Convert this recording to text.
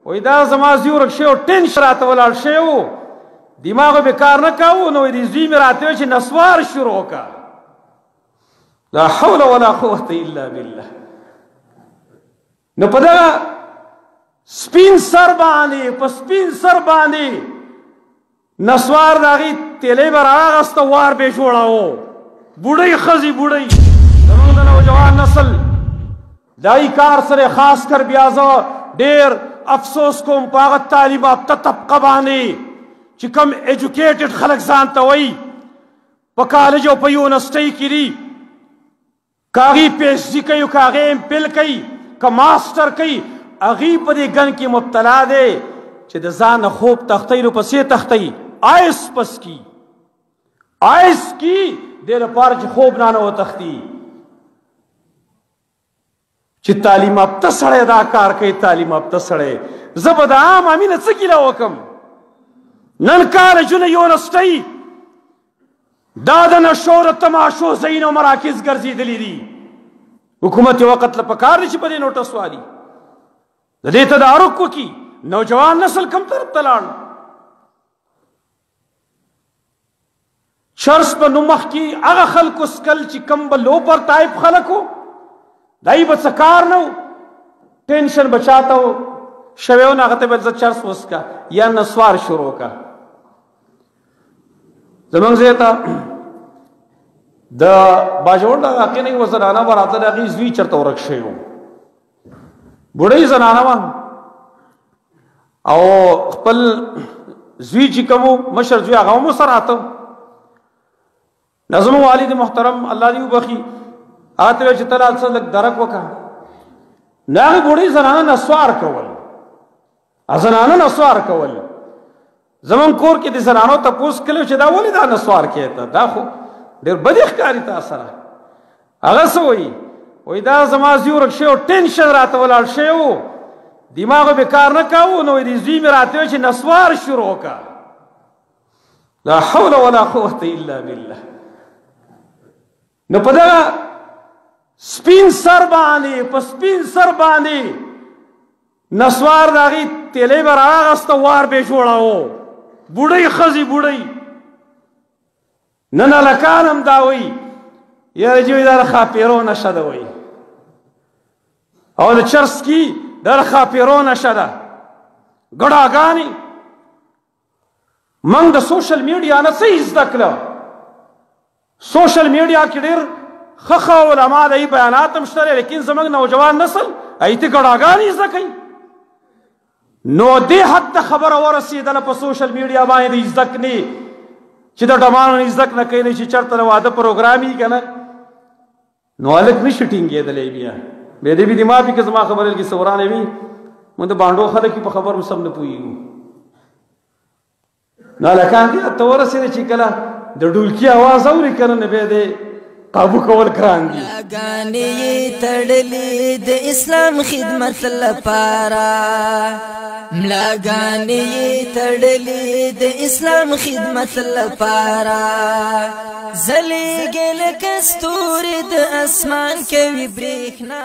وای دا زما زوی ورک شوی ټینشن راته ولاړ شوی و دماغ به کار نه کاوه نو دې زوی مې راته وویل چې نسوار شروع کا لا حول ولا قوة الا بالله. نو په دغه سپین سر باندې په سپین سر باندې نسوار د هغې تیلی به رااغسته وار به یې جوړاوه بوډۍ ښځې بوډۍ زموږ د نوجوان نسل دای کار سره خاص کر بیا زه ډېر افسوس کوم په هغه تعلیم یافته طبقه باندې چې کوم ایجوکیټډ خلک ځان ته وایي په کالج او په یونیورسټۍ کې دي که هغې پی ایچ ډي کوي که هغې ایم پل کوي که ماسټر کوي هغې په دې ګن کې مبتلا دی چې د ځان نه خوب تښتوي نو پسې تښتوي آیس پس کی آیس کی دې لپاره چې خوب نه وتښتي چې تعلیم یافته سړی دا کار کوي تعلیم یافته سړی زه به د عام امینه څه ګیله وکړم نن کالجونه یونیورسټۍ دا د نشو د تماشو ځایونه او مراکز ګرځېدلي دي حکومت یې وقت له پکار دی چې په دې نوټس والي د دې تدارک وکړي نوجوان نسل کوم طرف ته لاړ چرس په نوم مخکې هغه خلکو سکل چې کوم به لوپر ټایپ خلک وو دای به څه کار نه و ټینشن به چاته و شوی و نه هغه ته به زه چرس وڅکه یا نسوار شروع کا زمونږ ځای ته د باجوړ د علاقې نه یوه زنانه به راته د هغې زوی چېرته ورک شوی و بوډۍ زنانه وه او خپل زوی چې کوم مشر زوی هغه هم ورسره راته زموږ والد محترم الله دې وبخي هغه ته ویل چې ته راځه لږ درک وکړه نو هغې بوډۍ زنانه نسوار کول زنانه نسوار کول زمونږ کور کې د زنانو تپوس کړی چې دا ولې دا نسوار کوې ته دا خو ډېر بدې ښکاري تا سره هغه څه وایي وایي دا زما زوی ورک شوی و ټینشن راته ولاړ شوی و دماغ به کار نه کاوه نو دې زوی مې راته وویل چې نسوار شروع کا لا حول ولا قوة الا بالله. نو په دغه سپین سر باندې په سپین سر باندې نسوار د هغې تیلی به رااغسته وار به یې جوړاوه بوډۍ ښځې بوډۍ نن هلکان هم دا وایي یاره جی دا د ښاپېرو نشه ده وایي او د چرسکي دا د ښاپېرو نشه ده ګډاګانې موږ د سوشل میډیا نه څه زده کړه سوشل میډیا کې ډېر ښه علما د بیانات هم شته لیکن زموږ نوجوان نسل هغې ته ګډاګانې زده کوي نو دې حد ته خبره ورسېدله په سوشل میډیا باندې د زده کړې چې د ډمانو نه زده نه کوي چې چېرته د واده پروګرام وي که نه نو هلک نه شي ټینګېدلی بیا بیا دې بي دې معافي که زما خبرې لږې څه ورانې وي موږ د بانډو خلک په خبر هم سم نه پوهېږو نو هلکان دې حد ته ورسېده چې کله د ډولکي اواز اوري که نه بیا دې قابو کول ګران دي ملاګانې تړلې د اسلام خدمت لپاره ملاګانې تړلې د اسلام خدمت لپاره ځلېږي لکه ستوري د اسمان کوي برېښنا